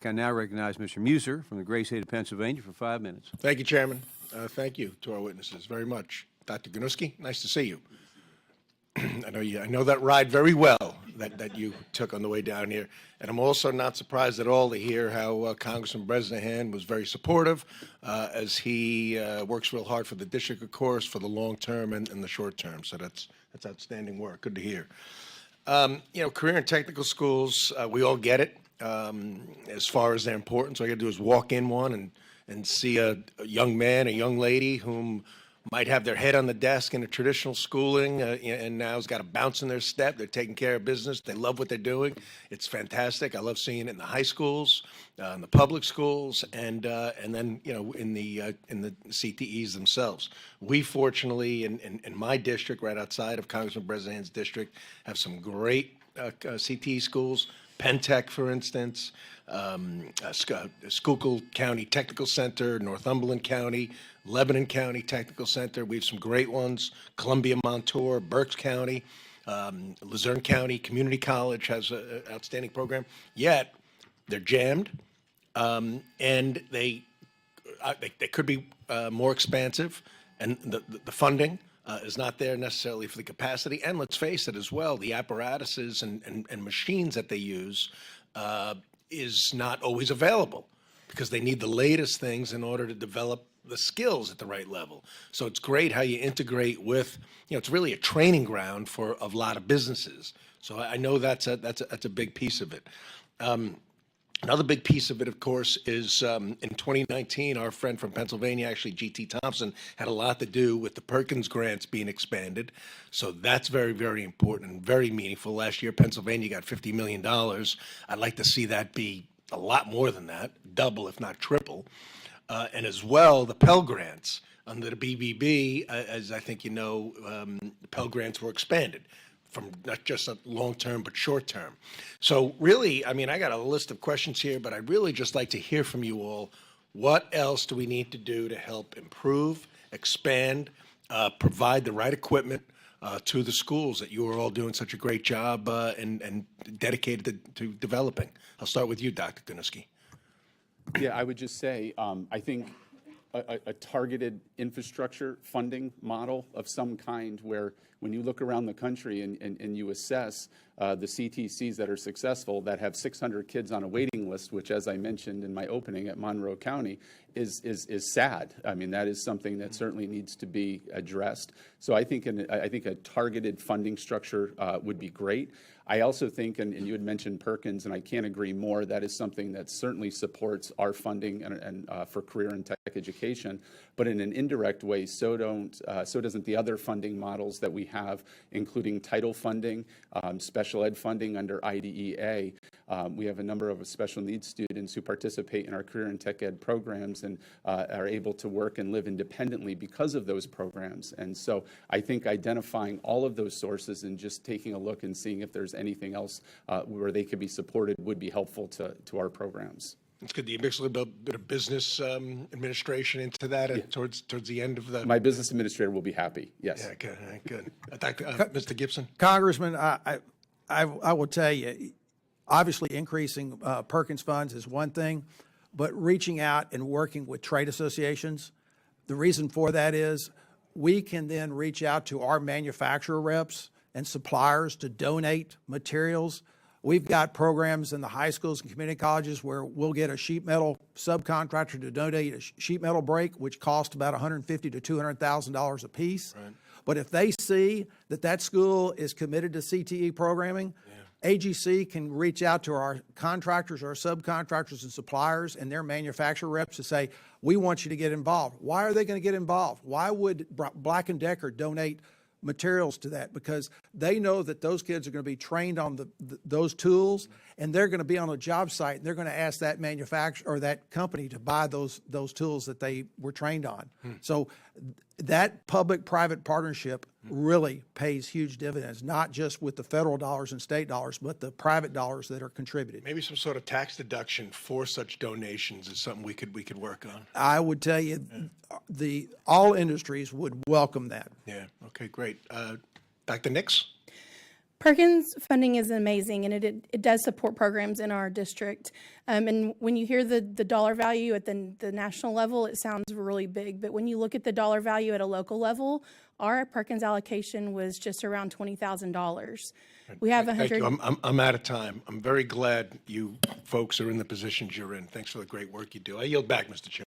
I now recognize Mr. Meuser from the great state of Pennsylvania for 5 minutes. Thank you, Chairman. Thank you to our witnesses very much. Dr. Ganuski, nice to see you. I know that ride very well that you took on the way down here, and I'm also not surprised at all to hear how Congressman Bresnahan was very supportive as he works real hard for the district, of course, for the long term and the short term. So that's outstanding work. Good to hear. Career and technical schools, we all get it as far as their importance. All you got to do is walk in one and see a young man, a young lady whom might have their head on the desk in a traditional schooling and now has got a bounce in their step. They're taking care of business. They love what they're doing. It's fantastic. I love seeing it in the high schools, in the public schools, and then in the CTEs themselves. We fortunately in my district, right outside of Congressman Bresnahan's district, have some great CTE schools. Penn-Tech, for instance, Schuylkill County Technical Center, Northumberland County, Lebanon County Technical Center. We have some great ones. Columbia Montour, Berks County, Luzerne County Community College has an outstanding program. Yet they're jammed, and they could be more expansive, and the funding is not there necessarily for the capacity. And let's face it as well, the apparatuses and machines that they use is not always available because they need the latest things in order to develop the skills at the right level. So it's great how you integrate with, it's really a training ground for a lot of businesses. So I know that's a big piece of it. Another big piece of it, of course, is in 2019, our friend from Pennsylvania, actually G.T. Thompson, had a lot to do with the Perkins grants being expanded. So that's very, very important and very meaningful. Last year, Pennsylvania got $50 million. I'd like to see that be a lot more than that, double if not triple. And as well, the Pell Grants under the BBB, as I think you know, the Pell Grants were expanded from not just a long-term but short-term. So really, I got a list of questions here, but I'd really just like to hear from you all. What else do we need to do to help improve, expand, provide the right equipment to the schools that you are all doing such a great job and dedicated to developing? I'll start with you, Dr. Ganuski. Yeah, I would just say, I think a targeted infrastructure funding model of some kind where when you look around the country and you assess the CTCs that are successful that have 600 kids on a waiting list, which, as I mentioned in my opening at Monroe County, is sad. That is something that certainly needs to be addressed. So I think a targeted funding structure would be great. I also think, and you had mentioned Perkins, and I can't agree more, that is something that certainly supports our funding and for career and tech education, but in an indirect way, so doesn't the other funding models that we have, including title funding, special ed funding under IDEA. We have a number of special needs students who participate in our career and tech ed programs and are able to work and live independently because of those programs. And so I think identifying all of those sources and just taking a look and seeing if there's anything else where they could be supported would be helpful to our programs. It's good. Do you mix a little bit of business administration into that towards the end of the? My business administrator will be happy. Yes. Yeah. Good. Mr. Gibson. Congressman, I will tell you, obviously increasing Perkins funds is one thing, but reaching out and working with trade associations, the reason for that is we can then reach out to our manufacturer reps and suppliers to donate materials. We've got programs in the high schools and community colleges where we'll get a sheet metal subcontractor to donate a sheet metal brake, which costs about $150,000 to $200,000 a piece. Right. But if they see that school is committed to CTE programming, AGC can reach out to our contractors, our subcontractors and suppliers and their manufacturer reps to say, we want you to get involved. Why are they going to get involved? Why would Black & Decker donate materials to that? Because they know that those kids are going to be trained on those tools, and they're going to be on a job site, and they're going to ask that manufacturer or that company to buy those tools that they were trained on. So that public-private partnership really pays huge dividends, not just with the federal dollars and state dollars, but the private dollars that are contributed. Maybe some sort of tax deduction for such donations is something we could work on. I would tell you, all industries would welcome that. Yeah. Okay. Great. Dr. Nix. Perkins funding is amazing, and it does support programs in our district. And when you hear the dollar value at the national level, it sounds really big. But when you look at the dollar value at a local level, our Perkins allocation was just around $20,000. We have Thank you. I'm out of time. I'm very glad you folks are in the positions you're in. Thanks for the great work you do. I yield back, Mr. Chairman.